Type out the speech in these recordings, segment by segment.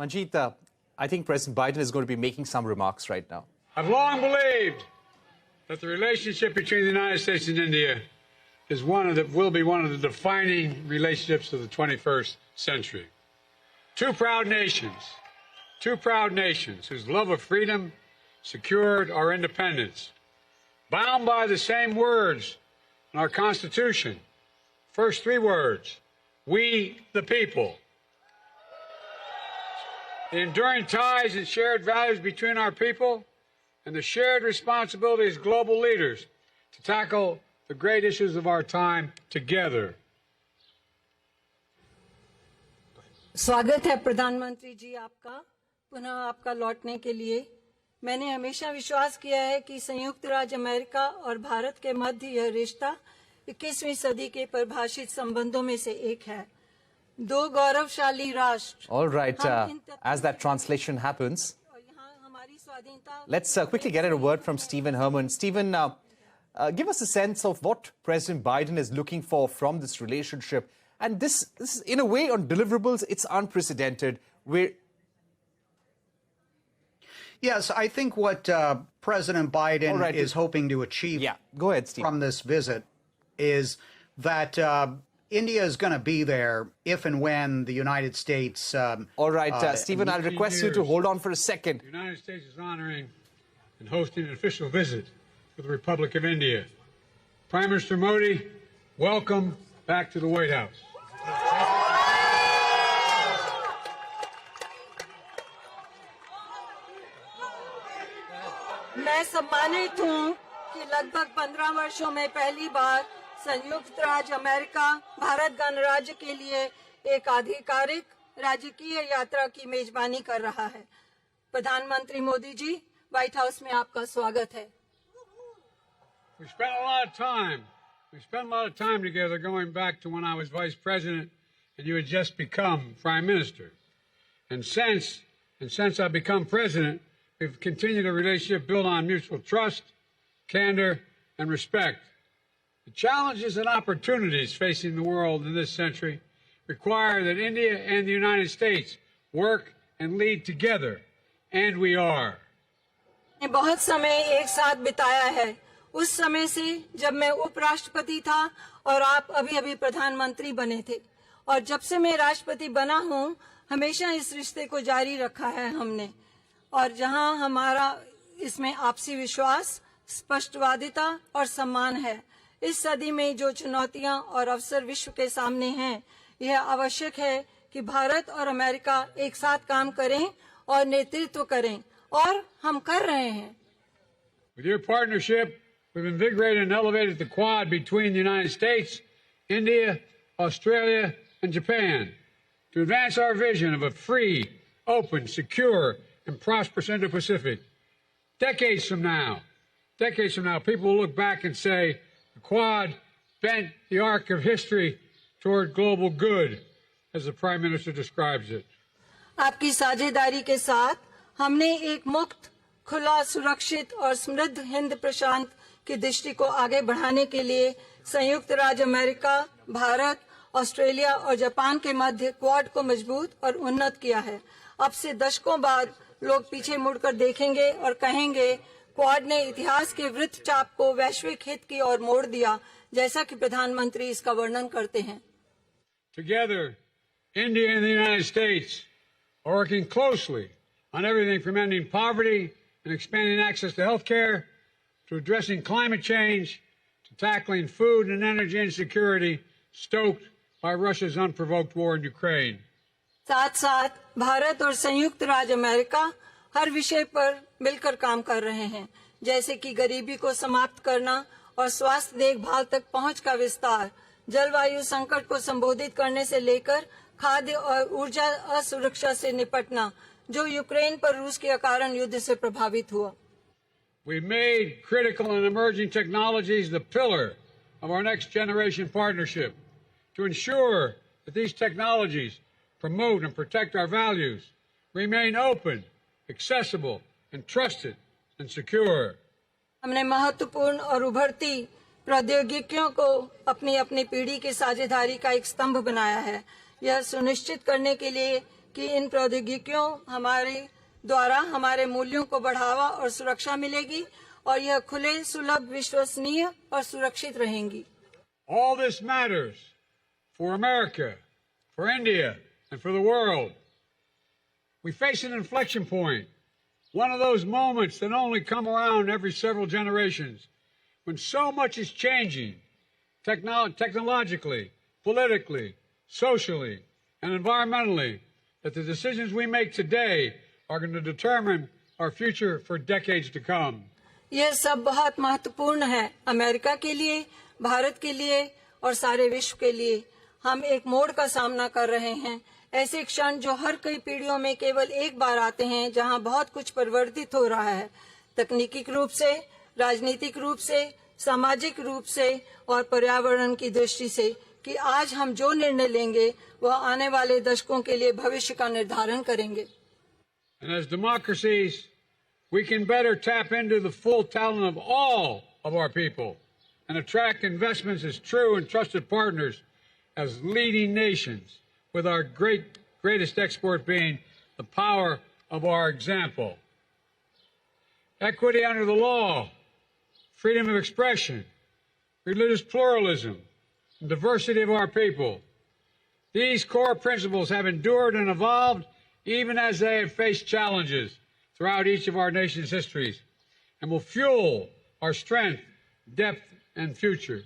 Manjeet, I think President Biden is going to be making some remarks right now. I've long believed that the relationship between the United States and India is will be one of the defining relationships of the 21st century. Two proud nations whose love of freedom secured our independence, bound by the same words in our Constitution. First three words, we the people. The enduring ties and shared values between our people and the shared responsibility as global leaders to tackle the great issues of our time together. स्वागत है प्रधानमंत्री जी आपका पुनः आपका लौटने के लिए। मैंने हमेशा विश्वास किया है कि संयुक्त राज्य अमेरिका और भारत के मध्य यह रिश्ता 21वीं सदी के परिभाषित संबंधों में से एक है। दो गौरवशाली राष्ट्र। All right, as that translation happens, let's quickly get a word from Stephen Herman. Stephen, give us a sense of what President Biden is looking for from this relationship. And this in a way, on deliverables, it's unprecedented. Yes, I think what President Biden is hoping to achieve go ahead, Steve. from this visit is that India is going to be there if and when the United States... All right, Stephen, I'll request you to hold on for a second. The United States is honoring and hosting an official visit to the Republic of India. Prime Minister Modi, welcome back to the White House. मैं सम्मानित हूं कि लगभग 15 वर्षों में पहली बार संयुक्त राज्य अमेरिका भारत गणराज्य के लिए एक आधिकारिक राजकीय यात्रा की मेजबानी कर रहा है। प्रधानमंत्री मोदी जी, व्हाइट हाउस में आपका स्वागत है। We spent a lot of time together going back to when I was vice president and you had just become prime minister. And since I've become president, we've continued a relationship built on mutual trust, candor, and respect. The challenges and opportunities facing the world in this century require that India and the United States work and lead together, and we are. बहुत समय एक साथ बिताया है, उस समय से जब मैं उपराष्ट्रपति था और आप अभी प्रधानमंत्री बने थे, और जब से मैं राष्ट्रपति बना हूं, हमेशा इस रिश्ते को जारी रखा है हमने। और जहां हमारा इसमें आपसी विश्वास, स्पष्टवादिता और सम्मान है, इस सदी में जो चुनौतियां और अवसर विश्व के सामने हैं, यह आवश्यक है कि भारत और अमेरिका एक साथ काम करें और नेतृत्व करें, और हम कर रहे हैं। With your partnership, we've invigorated and elevated the Quad between the United States, India, Australia, and Japan to advance our vision of a free, open, secure, and prosperous Indo-Pacific. Decades from now, people will look back and say, the Quad bent the arc of history toward global good, as the Prime Minister describes it. आपकी साझेदारी के साथ हमने एक मुक्त, खुला, सुरक्षित और समृद्ध हिंद प्रशांत की दृष्टि को आगे बढ़ाने के लिए संयुक्त राज्य अमेरिका, भारत, ऑस्ट्रेलिया और जापान के मध्य क्वाड को मजबूत और उन्नत किया है। अब से दशकों बाद लोग पीछे मुड़कर देखेंगे और कहेंगे, क्वाड ने इतिहास के वृत्तचाप को वैश्विक हित की ओर मोड़ दिया, जैसा कि प्रधानमंत्री इसका वर्णन करते हैं। Together, India and the United States are working closely on everything from ending poverty and expanding access to health care, to addressing climate change, to tackling food and energy insecurity stoked by Russia's unprovoked war in Ukraine. साथ साथ भारत और संयुक्त राज्य America हर विषय पर मिलकर काम कर रहे हैं, जैसे कि गरीबी को समाप्त करना और स्वास्थ्य देखभाल तक पहुंच का विस्तार, जलवायु संकट को संबोधित करने से लेकर खाद्य और ऊर्जा असुरक्षा से निपटना, जो यूक्रेन पर रूस के कारण युद्ध से प्रभावित हुआ। We made critical and emerging technologies the pillar of our next generation partnership to ensure that these technologies promote and protect our values, remain open, accessible, and trusted and secure. हमने महत्वपूर्ण और उभरती प्रौद्योगिकियों को अपनी पीढ़ी की साझेदारी का एक स्तंभ बनाया है। यह सुनिश्चित करने के लिए कि इन प्रौद्योगिकियों हमारे द्वारा हमारे मूल्यों को बढ़ावा और सुरक्षा मिलेगी और यह खुले, सुलभ, विश्वसनीय और सुरक्षित रहेंगी। All this matters for America, for India, and for the world. We face an inflection point, one of those moments that only come around every several generations, when so much is changing technologically, politically, socially, and environmentally, that the decisions we make today are going to determine our future for decades to come. यह सब बहुत महत्वपूर्ण है America के लिए, भारत के लिए और सारे विश्व के लिए। हम एक मोड़ का सामना कर रहे हैं, ऐसे क्षण जो हर कई पीढ़ियों में केवल एक बार आते हैं, जहां बहुत कुछ परिवर्तित हो रहा है, तकनीकी रूप से, राजनीतिक रूप से, सामाजिक रूप से और पर्यावरण की दृष्टि से, कि आज हम जो निर्णय लेंगे वह आने वाले दशकों के लिए भविष्य का निर्धारण करेंगे। And as democracies, we can better tap into the full talent of all of our people and attract investments as true and trusted partners as leading nations, with our greatest export being the power of our example. Equity under the law, freedom of expression, religious pluralism, and diversity of our people. These core principles have endured and evolved even as they have faced challenges throughout each of our nation's histories, and will fuel our strength, depth, and future.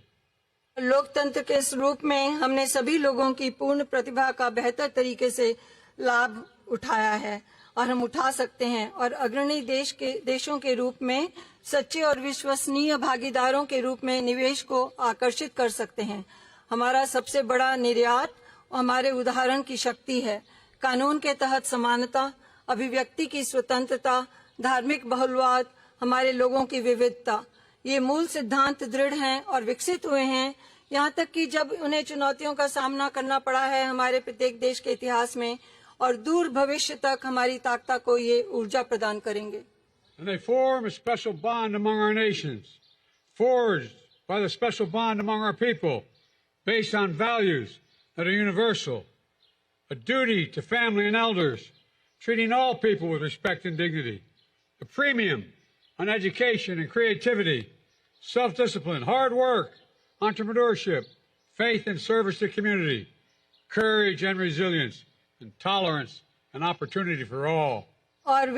लोकतंत्र के स्वरूप में हमने सभी लोगों की पूर्ण प्रतिभा का बेहतर तरीके से लाभ उठाया है और हम उठा सकते हैं, और अग्रणी देशों के रूप में सच्चे और विश्वसनीय भागीदारों के रूप में निवेश को आकर्षित कर सकते हैं। हमारा सबसे बड़ा निर्यात हमारे उदाहरण की शक्ति है। कानून के तहत समानता, अभिव्यक्ति की स्वतंत्रता, धार्मिक बहुलवाद, हमारे लोगों की विविधता, ये मूल सिद्धांत दृढ़ हैं और विकसित हुए हैं, यहाँ तक कि जब उन्हें चुनौतियों का सामना करना पड़ा है हमारे प्रत्येक देश के इतिहास में, और दूर भविष्य तक हमारी ताकत को ये ऊर्जा प्रदान करेंगे। And they form a special bond among our nations, forged by the special bond among our people, based on values that are universal, a duty to family and elders, treating all people with respect and dignity, a premium on education and creativity, self-discipline, hard work, entrepreneurship, faith and service to community, courage and resilience, and tolerance and opportunity for all. और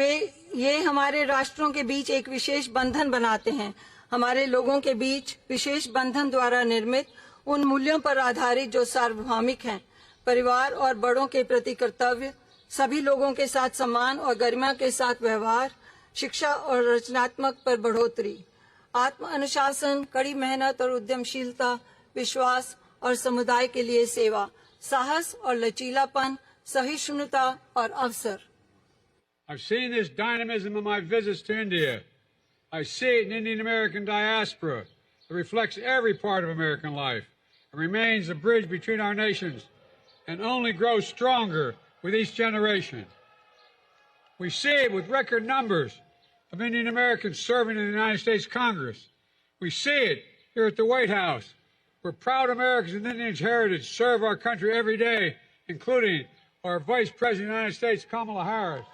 ये हमारे राष्ट्रों के बीच एक विशेष बंधन बनाते हैं, हमारे लोगों के बीच विशेष बंधन द्वारा निर्मित उन मूल्यों पर आधारित जो सार्वभौमिक हैं, परिवार और बड़ों के प्रति कर्तव्य, सभी लोगों के साथ सम्मान और गरिमा के साथ व्यवहार, शिक्षा और रचनात्मक पर बढ़ोतरी, आत्म अनुशासन, कड़ी मेहनत और उद्यमशीलता, विश्वास और समुदाय के लिए सेवा, साहस और लचीलापन, सहिष्णुता और अवसर। I've seen this dynamism in my visits to India. I see it in Indian American diaspora. It reflects every part of American life and remains a bridge between our nations and only grows stronger with each generation. We see it with record numbers of Indian Americans serving in the United States Congress. We see it here at the White House, where proud Americans with Indian heritage serve our country every day, including our Vice President of the United States, Kamala Harris.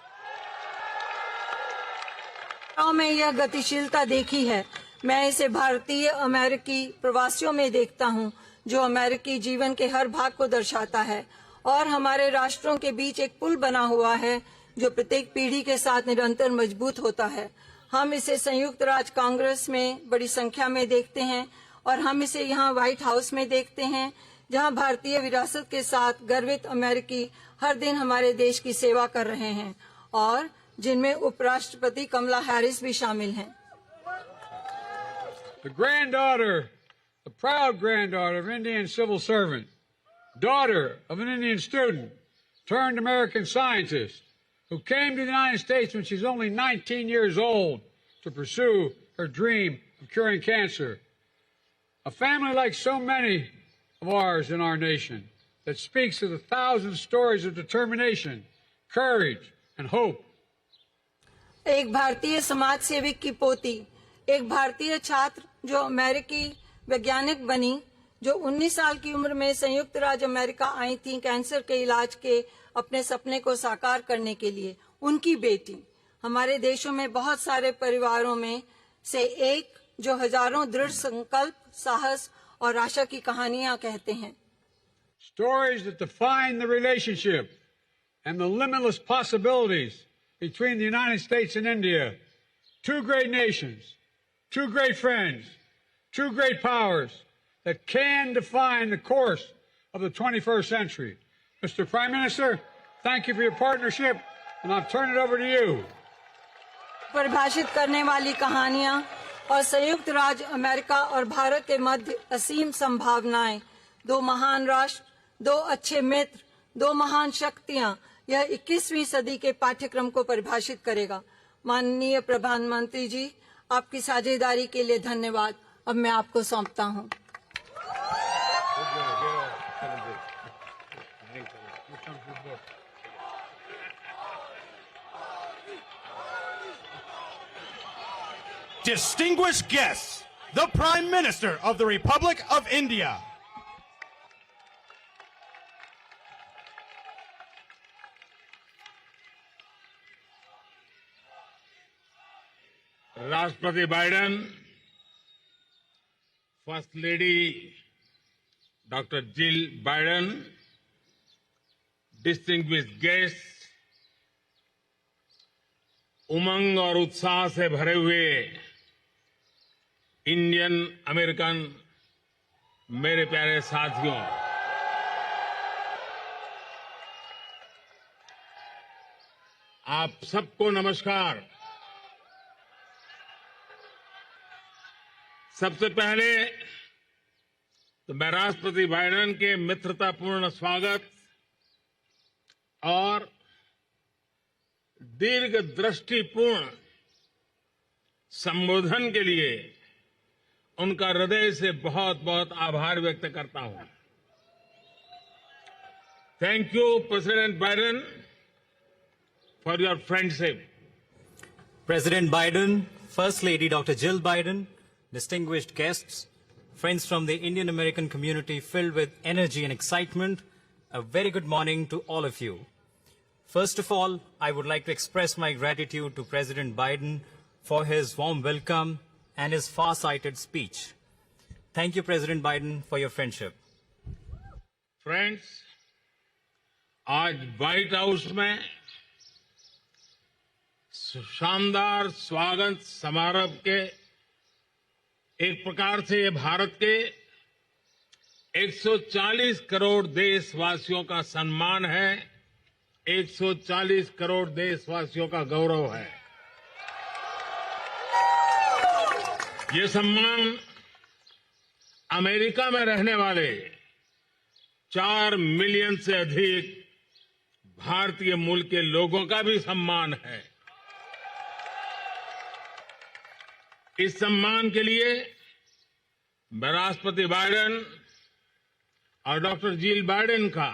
में यह गतिशीलता देखी है। मैं इसे भारतीय अमेरिकी प्रवासियों में देखता हूँ, जो अमेरिकी जीवन के हर भाग को दर्शाता है, और हमारे राष्ट्रों के बीच एक पुल बना हुआ है जो प्रत्येक पीढ़ी के साथ निरंतर मजबूत होता है। हम इसे संयुक्त राज्य कांग्रेस में बड़ी संख्या में देखते हैं, और हम इसे यहाँ व्हाइट हाउस में देखते हैं, जहाँ भारतीय विरासत के साथ गर्वित अमेरिकी हर दिन हमारे देश की सेवा कर रहे हैं, और जिनमें उपराष्ट्रपति कमला हैरिस भी शामिल हैं। The granddaughter, the proud granddaughter of an Indian civil servant, daughter of an Indian student, turned American scientist, who came to the United States when she was only 19 years old to pursue her dream of curing cancer. A family like so many of ours in our nation, that speaks of the thousand stories of determination, courage, and hope. एक भारतीय समाज सेवक की पोती, एक भारतीय छात्र जो अमेरिकी वैज्ञानिक बनी, जो 19 साल की उम्र में संयुक्त राज्य अमेरिका आई थी कैंसर के इलाज के अपने सपने को साकार करने के लिए उनकी बेटी। हमारे देशों में बहुत सारे परिवारों में से एक जो हजारों दृढ़ संकल्प, साहस और आशा की कहानियां कहते हैं। Stories that define the relationship and the limitless possibilities between the United States and India. Two great nations, two great friends, two great powers that can define the course of the 21st century. Mr. Prime Minister, thank you for your partnership, and I'll turn it over to you. परिभाषित करने वाली कहानियां और संयुक्त राज्य America और भारत के मध्य असीम संभावनाएं, दो महान राष्ट्र, दो अच्छे मित्र, दो महान शक्तियां, यह 21वीं सदी के पाठ्यक्रम को परिभाषित करेगा। माननीय प्रधानमंत्री जी, आपकी साझेदारी के लिए धन्यवाद। अब मैं आपको सौंपता हूं। Distinguished guests, the Prime Minister of the Republic of India. राष्ट्रपति Biden, first lady doctor Jill Biden, distinguished guest, उमंग और उत्साह से भरे हुए इंडियन अमेरिकन मेरे प्यारे साथियों, आप सबको नमस्कार। सबसे पहले तो मैं राष्ट्रपति बाइडेन के मित्रतापूर्ण स्वागत और दीर्घ दृष्टिपूर्ण संबोधन के लिए उनका हृदय से बहुत बहुत आभार व्यक्त करता हूं। Thank you president Biden for your friendship. President Biden, First Lady Dr. Jill Biden, distinguished guests, friends from the Indian American community filled with energy and excitement, a very good morning to all of you. First of all, I would like to express my gratitude to President Biden for his warm welcome and his far-sighted speech. Thank you, President Biden, for your friendship. Friends, आज white house में शानदार स्वागत समारोह के एक प्रकार से ये भारत के 140 करोड़ देशवासियों का सम्मान है, 140 करोड़ देशवासियों का गौरव है। ये सम्मान अमेरिका में रहने वाले 4 मिलियन से अधिक भारतीय मूल के लोगों का भी सम्मान है। इस सम्मान के लिए मैं राष्ट्रपति बाइडेन और डॉक्टर जिल बाइडेन का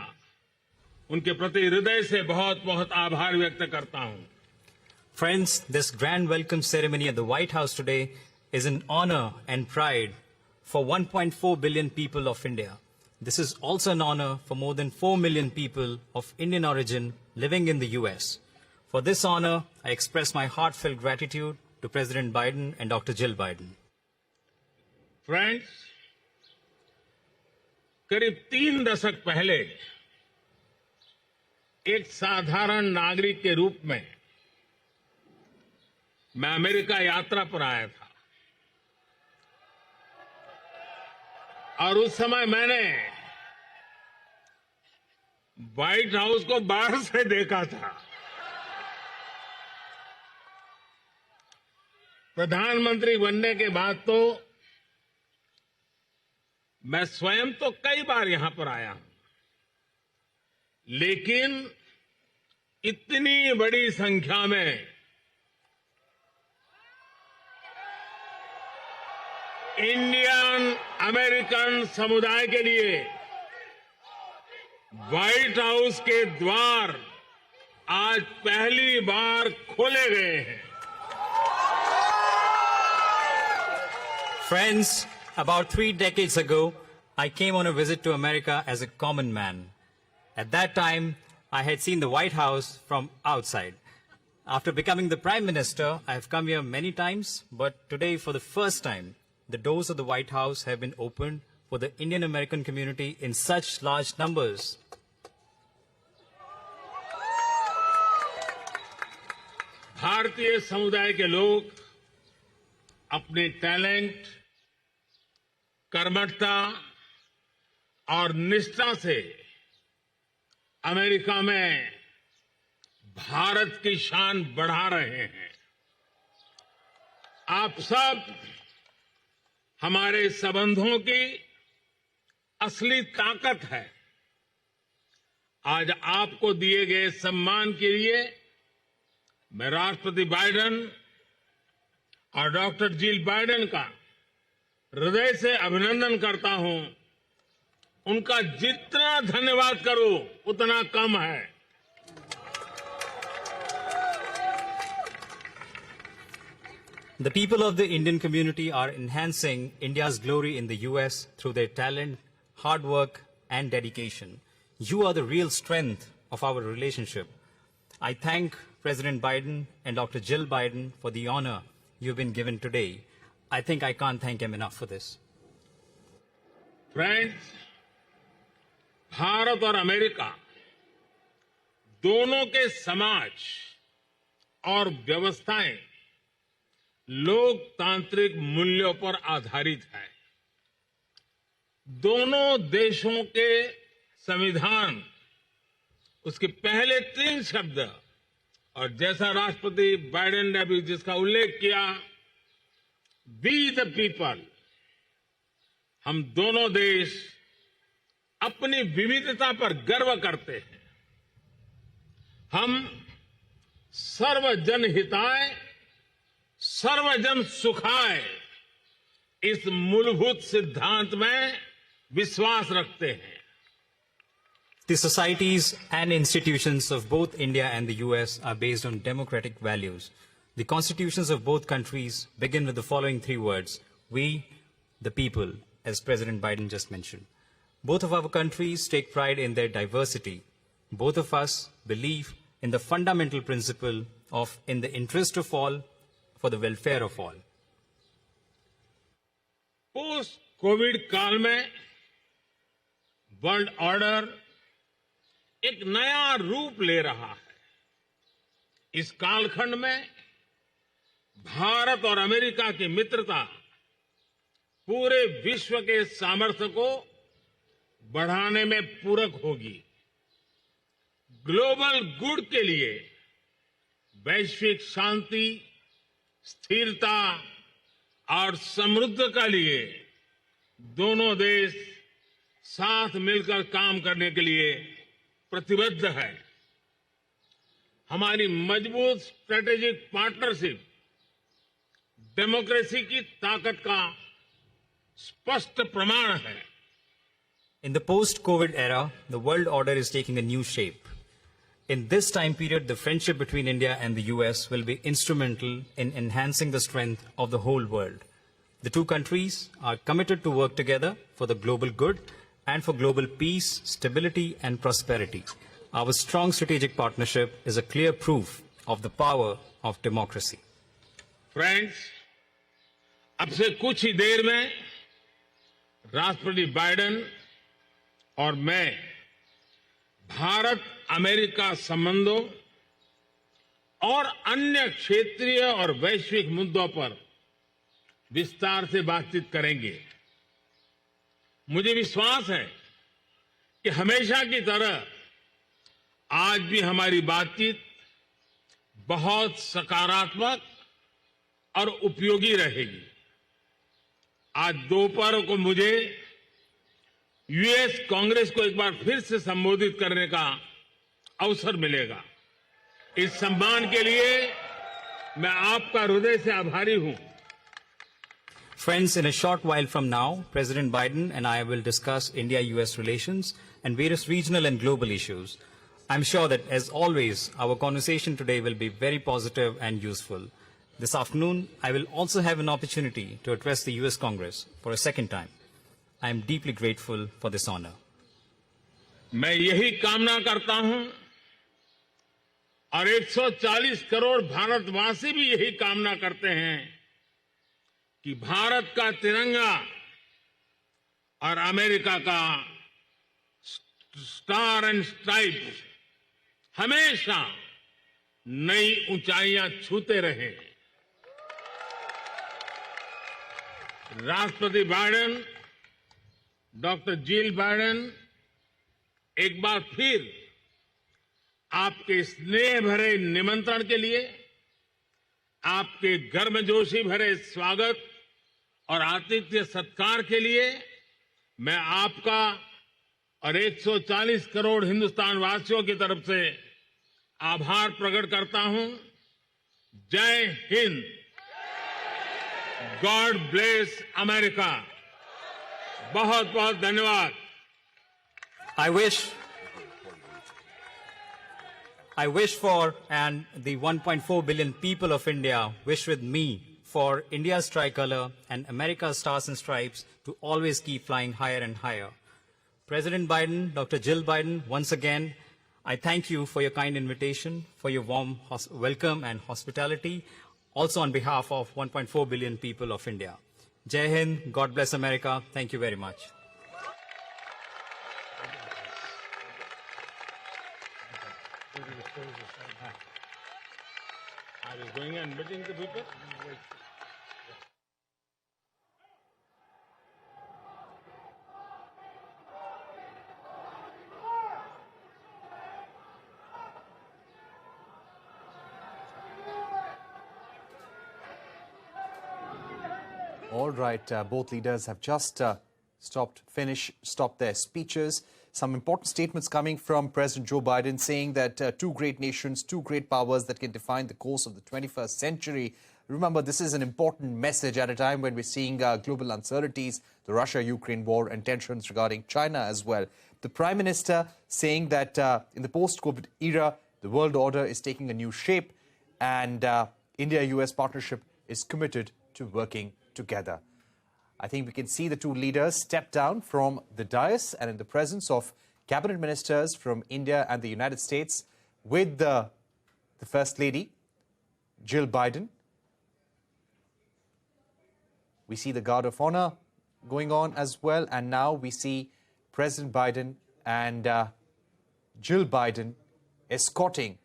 उनके प्रति हृदय से बहुत बहुत आभार व्यक्त करता हूं। Friends, this grand welcome ceremony at the White House today is an honor and pride for 1.4 billion people of India. This is also an honor for more than 4 million people of Indian origin living in the US. For this honor, I express my heartfelt gratitude to President Biden and Dr. Jill Biden. Friends, करीब 3 दशक पहले एक साधारण नागरिक के रूप में मैं अमेरिका यात्रा पर आया था और उस समय मैंने व्हाइट हाउस को बाहर से देखा था। प्रधानमंत्री बनने के बाद तो मैं स्वयं तो कई बार यहां पर आया हूं, लेकिन इतनी बड़ी संख्या में इंडियन अमेरिकन समुदाय के लिए व्हाइट हाउस के द्वार आज पहली बार खोले गए हैं। Friends, about 3 decades ago, I came on a visit to America as a common man. At that time, I had seen the White House from outside. After becoming the Prime Minister, I have come here many times, but today, for the first time, the doors of the White House have been opened for the Indian American community in such large numbers. भारतीय समुदाय के लोग अपने talent, कर्मठता और निष्ठा से America में भारत की शान बढ़ा रहे हैं। आप सब हमारे संबंधों की असली ताकत है। आज आपको दिए गए सम्मान के लिए मैं राष्ट्रपति बाइडेन और डॉक्टर जिल बाइडेन का हृदय से अभिनंदन करता हूं। उनका जितना धन्यवाद करूं उतना कम है। The people of the Indian community are enhancing India's glory in the US through their talent, hard work, and dedication. You are the real strength of our relationship. I thank President Biden and Dr. Jill Biden for the honor you've been given today. I think I can't thank him enough for this. Friends, Bharat और America दोनों के समाज और व्यवस्थाएं लोकतांत्रिक मूल्यों पर आधारित है। दोनों देशों के संविधान, उसके पहले 3 शब्द, और जैसा राष्ट्रपति बाइडेन ने भी जिसका उल्लेख किया, वी द पीपल, हम दोनों देश अपनी विविधता पर गर्व करते हैं। हम सर्वजन हिताय सर्वजन सुखाय इस मूलभूत सिद्धांत में विश्वास रखते हैं। The societies and institutions of both India and the US are based on democratic values. The constitutions of both countries begin with the following 3 words: we, the people, as President Biden just mentioned. Both of our countries take pride in their diversity. Both of us believe in the fundamental principle of in the interest of all, for the welfare of all. Post Covid काल में world order एक नया रूप ले रहा है। इस कालखंड में भारत और अमेरिका की मित्रता पूरे विश्व के सामर्थ्य को बढ़ाने में पूरक होगी। ग्लोबल गुड के लिए, वैश्विक शांति, स्थिरता और समृद्धि के लिए दोनों देश साथ मिलकर काम करने के लिए प्रतिबद्ध है। हमारी मजबूत स्ट्रेटेजिक पार्टनरशिप डेमोक्रेसी की ताकत का स्पष्ट प्रमाण है। In the post-COVID era, the world order is taking a new shape. In this time period, the friendship between India and the US will be instrumental in enhancing the strength of the whole world. The two countries are committed to work together for the global good and for global peace, stability, and prosperity. Our strong strategic partnership is a clear proof of the power of democracy. Friends, अब से कुछ ही देर में राष्ट्रपति Biden और मैं Bharat America संबंधों और अन्य क्षेत्रीय और वैश्विक मुद्दों पर विस्तार से बातचीत करेंगे। मुझे विश्वास है कि हमेशा की तरह आज भी हमारी बातचीत बहुत सकारात्मक और उपयोगी रहेगी। आज दोपहर को मुझे यूएस कांग्रेस को एक बार फिर से संबोधित करने का अवसर मिलेगा। इस सम्मान के लिए मैं आपका हृदय से आभारी हूं। Friends, in a short while from now, President Biden and I will discuss India-US relations and various regional and global issues. I'm sure that, as always, our conversation today will be very positive and useful. This afternoon, I will also have an opportunity to address the US Congress for a second time. I am deeply grateful for this honor. मैं यही कामना करता हूं और 140 करोड़ भारतवासी भी यही कामना करते हैं कि भारत का तिरंगा और अमेरिका का स्टार एंड स्ट्राइप हमेशा नई ऊंचाइयां छूते रहे। राष्ट्रपति बाइडेन, डॉक्टर जिल बाइडेन, एक बार फिर आपके स्नेह भरे निमंत्रण के लिए, आपके गर्मजोशी भरे स्वागत और आतिथ्य सत्कार के लिए मैं आपका और 140 करोड़ हिंदुस्तान वासियों की तरफ से आभार प्रकट करता हूं। जय हिंद। God bless America. बहुत बहुत धन्यवाद। I wish for, and the 1.4 billion people of India wish with me for India's tricolor and America's stars and stripes to always keep flying higher and higher. President Biden, Dr. Jill Biden, once again, I thank you for your kind invitation, for your warm welcome and hospitality, also on behalf of 1.4 billion people of India. Jai Hind, God bless America. Thank you very much. Are you going and meeting the people? All right, both leaders have just stopped their speeches. Some important statements coming from President Joe Biden saying that two great nations, two great powers that can define the course of the 21st century. Remember, this is an important message at a time when we're seeing global uncertainties, the Russia-Ukraine war and tensions regarding China as well. The Prime Minister saying that in the post-COVID era, the world order is taking a new shape and India-US partnership is committed to working together. I think we can see the two leaders step down from the dais and in the presence of cabinet ministers from India and the United States with the First Lady, Jill Biden. We see the Guard of Honor going on as well, and now we see President Biden and Jill Biden escorting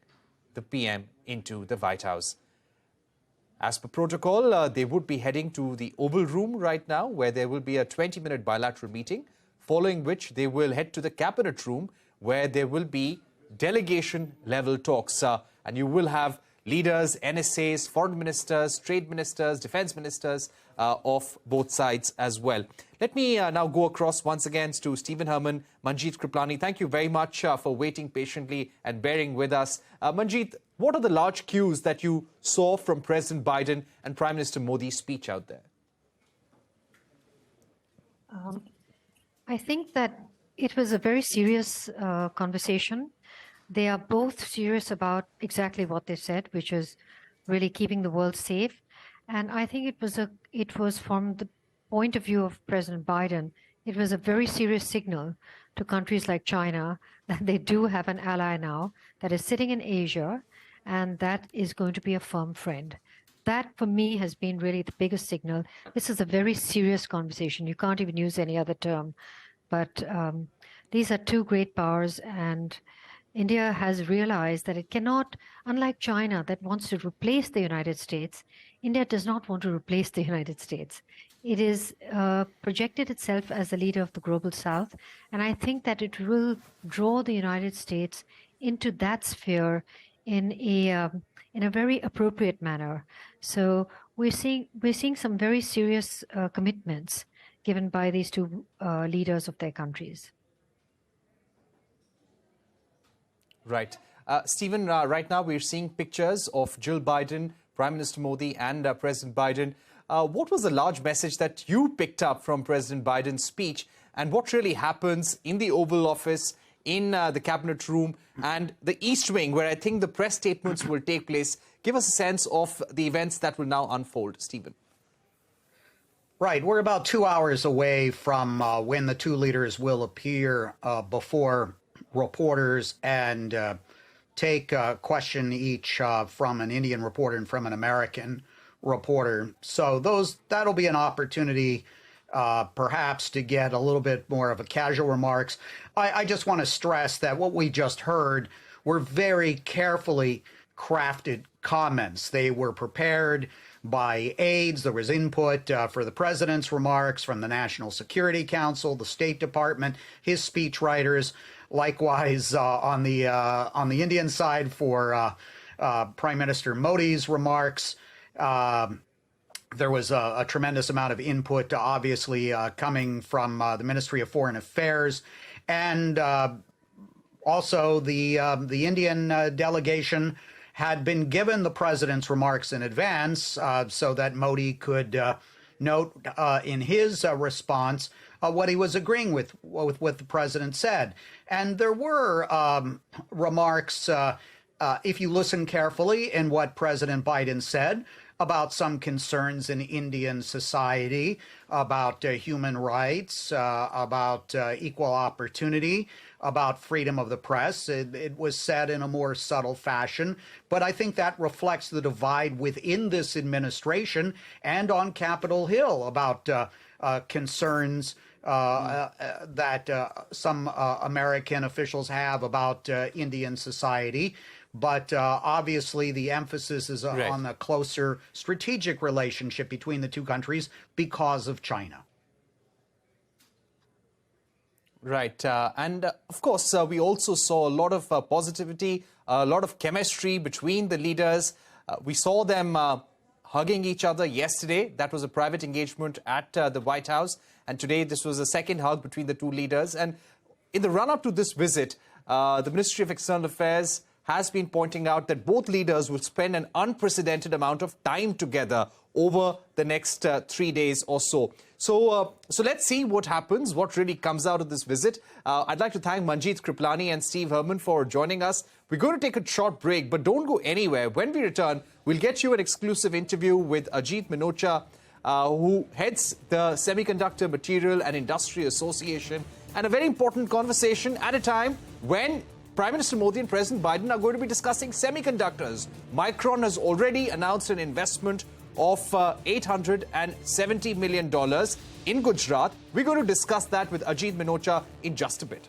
the PM into the White House. As per protocol, they would be heading to the Oval Room right now, where there will be a 20-minute bilateral meeting, following which they will head to the Cabinet Room, where there will be delegation-level talks. And you will have leaders, NSAs, foreign ministers, trade ministers, defense ministers of both sides as well. Let me now go across once again to Stephen Herman, Manjeet Kriplani. Thank you very much for waiting patiently and bearing with us. Manjeet, what are the large cues that you saw from President Biden and Prime Minister Modi's speech out there? I think that it was a very serious conversation. They are both serious about exactly what they said, which is really keeping the world safe. And I think it was from the point of view of President Biden, it was a very serious signal to countries like China that they do have an ally now that is sitting in Asia and that is going to be a firm friend. That, for me, has been really the biggest signal. This is a very serious conversation. You can't even use any other term. But these are two great powers, and India has realized that it cannot, unlike China that wants to replace the United States, India does not want to replace the United States. It is projected itself as the leader of the global South, and I think that it will draw the United States into that sphere in a very appropriate manner. So we're seeing some very serious commitments given by these two leaders of their countries. Right. Stephen, right now we're seeing pictures of Jill Biden, Prime Minister Modi and President Biden. What was the large message that you picked up from President Biden's speech, and what really happens in the Oval Office, in the Cabinet Room and the East Wing, where I think the press statements will take place? Give us a sense of the events that will now unfold, Stephen. Right. We're about 2 hours away from when the two leaders will appear before reporters and take a question each from an Indian reporter and from an American reporter. So that'll be an opportunity perhaps to get a little bit more of a casual remarks. I just want to stress that what we just heard were very carefully crafted comments. They were prepared by aides. There was input for the president's remarks from the National Security Council, the State Department, his speechwriters. Likewise, on the Indian side for Prime Minister Modi's remarks. There was a tremendous amount of input, obviously, coming from the Ministry of Foreign Affairs, and also the Indian delegation had been given the president's remarks in advance so that Modi could note in his response what he was agreeing with what the president said. And there were remarks, if you listen carefully, in what President Biden said about some concerns in Indian society, about human rights, about equal opportunity, about freedom of the press. It was said in a more subtle fashion, but I think that reflects the divide within this administration and on Capitol Hill about concerns that some American officials have about Indian society. But obviously, the emphasis is on the closer strategic relationship between the two countries because of China. Right. And of course, we also saw a lot of positivity, a lot of chemistry between the leaders. We saw them hugging each other yesterday. That was a private engagement at the White House. And today, this was a second hug between the two leaders. And in the run-up to this visit, the Ministry of External Affairs has been pointing out that both leaders will spend an unprecedented amount of time together over the next 3 days or so. So let's see what happens, what really comes out of this visit. I'd like to thank Manjeet Kriplani and Steve Herman for joining us. We're going to take a short break, but don't go anywhere. When we return, we'll get you an exclusive interview with Ajit Minocha, who heads the Semiconductor Material and Industry Association, and a very important conversation at a time when Prime Minister Modi and President Biden are going to be discussing semiconductors. Micron has already announced an investment of $870 million in Gujarat. We're going to discuss that with Ajit Minocha in just a bit.